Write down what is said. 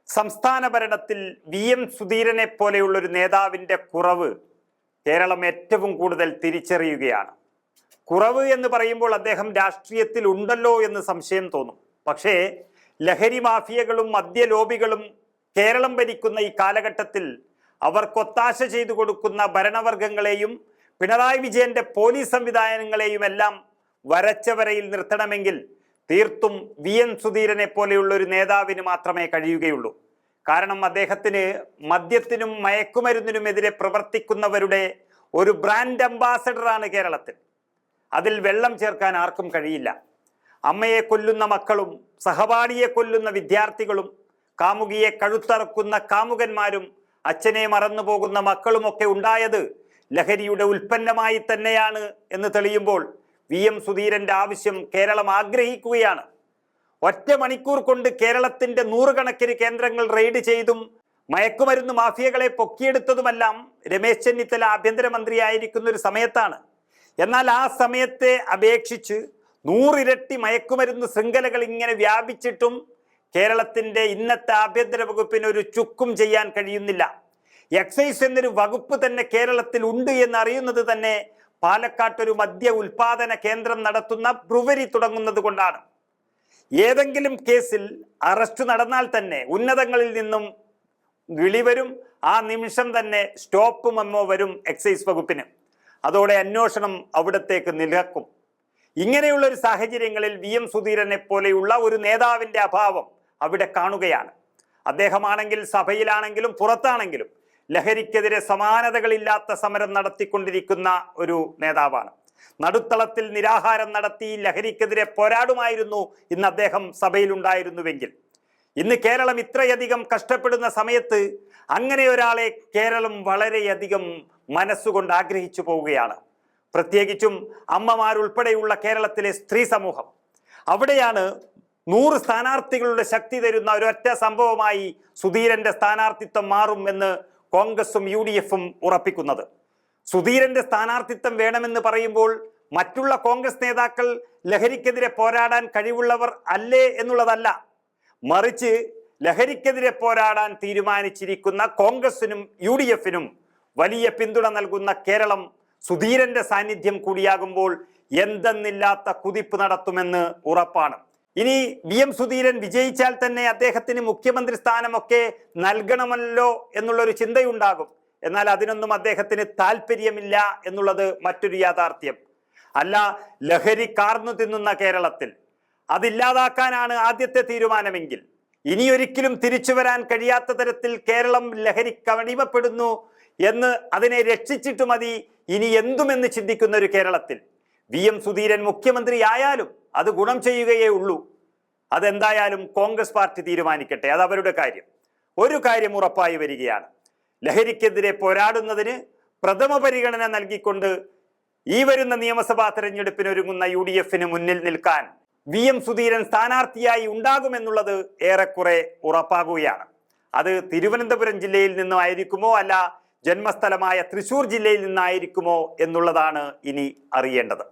സംസ്ഥാന ഭരണത്തിൽ VM സുധീരനെ പോലെയുള്ളൊരു നേതാവിൻ്റെ കുറവ് കേരളം ഏറ്റവും കൂടുതൽ തിരിച്ചറിയുകയാണ്. കുറവ് എന്ന് പറയുമ്പോൾ അദ്ദേഹം രാഷ്ട്രീയത്തിൽ ഉണ്ടല്ലോ എന്ന് സംശയം തോന്നും. പക്ഷേ ലഹരി മാഫിയകളും മദ്യ ലോബികളും കേരളം ഭരിക്കുന്ന ഈ കാലഘട്ടത്തിൽ അവർക്കൊത്താശ ചെയ്തു കൊടുക്കുന്ന ഭരണവർഗങ്ങളെയും പിണറായി വിജയന്റെ പോലീസ് സംവിധാനങ്ങളെയും എല്ലാം വരച്ച വരയിൽ നിർത്തണമെങ്കിൽ തീർത്തും VM സുധീരനെ പോലെയുള്ള ഒരു നേതാവിന് മാത്രമേ കഴിയുകയുള്ളൂ. കാരണം അദ്ദേഹത്തിന് മദ്യത്തിനും മയക്കുമരുന്നിനുമെതിരെ പ്രവർത്തിക്കുന്നവരുടെ ഒരു ബ്രാൻഡ് അംബാസഡറാണ് കേരളത്തിൽ. അതിൽ വെള്ളം ചേർക്കാൻ ആർക്കും കഴിയില്ല. അമ്മയെ കൊല്ലുന്ന മക്കളും സഹപാഠിയെ കൊല്ലുന്ന വിദ്യാർത്ഥികളും കാമുകിയെ കഴുത്തറക്കുന്ന കാമുകന്മാരും അച്ഛനെ മറന്നു പോകുന്ന മക്കളുമൊക്കെ ഉണ്ടായത് ലഹരിയുടെ ഉൽപ്പന്നമായി തന്നെയാണ് എന്ന് തെളിയുമ്പോൾ VM സുധീരന്റെ ആവശ്യം കേരളം ആഗ്രഹിക്കുകയാണ്. ഒറ്റ മണിക്കൂർ കൊണ്ട് കേരളത്തിന്റെ നൂറുകണക്കിന് കേന്ദ്രങ്ങൾ റെയ്ഡ് ചെയ്തും മയക്കുമരുന്ന് മാഫിയകളെ പൊക്കിയെടുത്തതുമെല്ലാം രമേശ് ചെന്നിത്തല ആഭ്യന്തരമന്ത്രിയായിരിക്കുന്ന ഒരു സമയത്താണ്. എന്നാൽ ആ സമയത്തെ അപേക്ഷിച്ച് 100 ഇരട്ടി മയക്കുമരുന്ന് ശൃംഖലകൾ ഇങ്ങനെ വ്യാപിച്ചിട്ടും കേരളത്തിന്റെ ഇന്നത്തെ ആഭ്യന്തര വകുപ്പിന് ഒരു ചുക്കും ചെയ്യാൻ കഴിയുന്നില്ല. എക്സൈസ് എന്നൊരു വകുപ്പ് തന്നെ കേരളത്തിൽ ഉണ്ട് എന്നറിയുന്നത് തന്നെ പാലക്കാട്ടൊരു മദ്യ ഉൽപാദന കേന്ദ്രം നടത്തുന്ന ബ്രുവരി തുടങ്ങുന്നത് കൊണ്ടാണ്. ഏതെങ്കിലും കേസിൽ അറസ്റ്റ് നടന്നാൽ തന്നെ ഉന്നതങ്ങളിൽ നിന്നും വിളി വരും. ആ നിമിഷം തന്നെ സ്റ്റോപ്പ് മെമ്മോ വരും എക്സൈസ് വകുപ്പിന്. അതോടെ അന്വേഷണം അവിടത്തേക്ക് നിലക്കും. ഇങ്ങനെയുള്ള ഒരു സാഹചര്യങ്ങളിൽ VM സുധീരനെ പോലെയുള്ള ഒരു നേതാവിൻ്റെ അഭാവം അവിടെ കാണുകയാണ്. അദ്ദേഹമാണെങ്കിൽ സഭയിലാണെങ്കിലും പുറത്താണെങ്കിലും ലഹരിക്കെതിരെ സമാനതകളില്ലാത്ത സമരം നടത്തിക്കൊണ്ടിരിക്കുന്ന ഒരു നേതാവാണ്. നടുത്തളത്തിൽ നിരാഹാരം നടത്തി ലഹരിക്കെതിരെ പോരാടുമായിരുന്നു ഇന്ന് അദ്ദേഹം സഭയിലുണ്ടായിരുന്നുവെങ്കിൽ. ഇന്ന് കേരളം ഇത്രയധികം കഷ്ടപ്പെടുന്ന സമയത്ത് അങ്ങനെ ഒരാളെ കേരളം വളരെയധികം മനസ്സുകൊണ്ട് ആഗ്രഹിച്ചു പോവുകയാണ്. പ്രത്യേകിച്ചും അമ്മമാരുൾപ്പെടെയുള്ള കേരളത്തിലെ സ്ത്രീ സമൂഹം. അവിടെയാണ് 100 സ്ഥാനാർത്ഥികളുടെ ശക്തി തരുന്ന ഒരൊറ്റ സംഭവമായി സുധീരന്റെ സ്ഥാനാർത്ഥിത്വം മാറും എന്ന് കോൺഗ്രസും UDFും ഉറപ്പിക്കുന്നത്. സുധീരന്റെ സ്ഥാനാർത്ഥിത്വം വേണമെന്ന് പറയുമ്പോൾ മറ്റുള്ള കോൺഗ്രസ് നേതാക്കൾ ലഹരിക്കെതിരെ പോരാടാൻ കഴിവുള്ളവർ അല്ലേ എന്നുള്ളതല്ല, മറിച്ച് ലഹരിക്കെതിരെ പോരാടാൻ തീരുമാനിച്ചിരിക്കുന്ന കോൺഗ്രസിനും UDFിനും വലിയ പിന്തുണ നൽകുന്ന കേരളം സുധീരന്റെ സാന്നിധ്യം കൂടിയാകുമ്പോൾ എന്തെന്നില്ലാത്ത കുതിപ്പ് നടത്തുമെന്ന് ഉറപ്പാണ്. ഇനി VM സുധീരൻ വിജയിച്ചാൽ തന്നെ അദ്ദേഹത്തിന് മുഖ്യമന്ത്രി സ്ഥാനമൊക്കെ നൽകണമല്ലോ എന്നുള്ളൊരു ചിന്തയുണ്ടാകും. എന്നാൽ അതിനൊന്നും അദ്ദേഹത്തിന് താല്പര്യമില്ല എന്നുള്ളത് മറ്റൊരു യാഥാർത്ഥ്യം. അല്ല, ലഹരി കാർന്നു തിന്നുന്ന കേരളത്തിൽ അതില്ലാതാക്കാനാണ് ആദ്യത്തെ തീരുമാനമെങ്കിൽ ഇനിയൊരിക്കലും തിരിച്ചു വരാൻ കഴിയാത്ത തരത്തിൽ കേരളം ലഹരിക്ക് അടിമപ്പെടുന്നു എന്ന് അതിനെ രക്ഷിച്ചിട്ട് മതി ഇനി എന്തുമെന്ന് ചിന്തിക്കുന്ന ഒരു കേരളത്തിൽ VM സുധീരൻ മുഖ്യമന്ത്രി ആയാലും അത് ഗുണം ചെയ്യുകയേ ഉള്ളൂ. അതെന്തായാലും കോൺഗ്രസ് പാർട്ടി തീരുമാനിക്കട്ടെ, അത് അവരുടെ കാര്യം. ഒരു കാര്യം ഉറപ്പായി വരികയാണ്, ലഹരിക്കെതിരെ പോരാടുന്നതിന് പ്രഥമ പരിഗണന നൽകിക്കൊണ്ട് ഈ വരുന്ന നിയമസഭാ തെരഞ്ഞെടുപ്പിന് ഒരുങ്ങുന്ന UDFന് മുന്നിൽ നിൽക്കാൻ VM സുധീരൻ സ്ഥാനാർത്ഥിയായി ഉണ്ടാകുമെന്നുള്ളത് ഏറെക്കുറെ ഉറപ്പാകുകയാണ്. അത് തിരുവനന്തപുരം ജില്ലയിൽ നിന്നും ആയിരിക്കുമോ അല്ല ജന്മസ്ഥലമായ തൃശ്ശൂർ ജില്ലയിൽ നിന്നായിരിക്കുമോ എന്നുള്ളതാണ് ഇനി അറിയേണ്ടത്.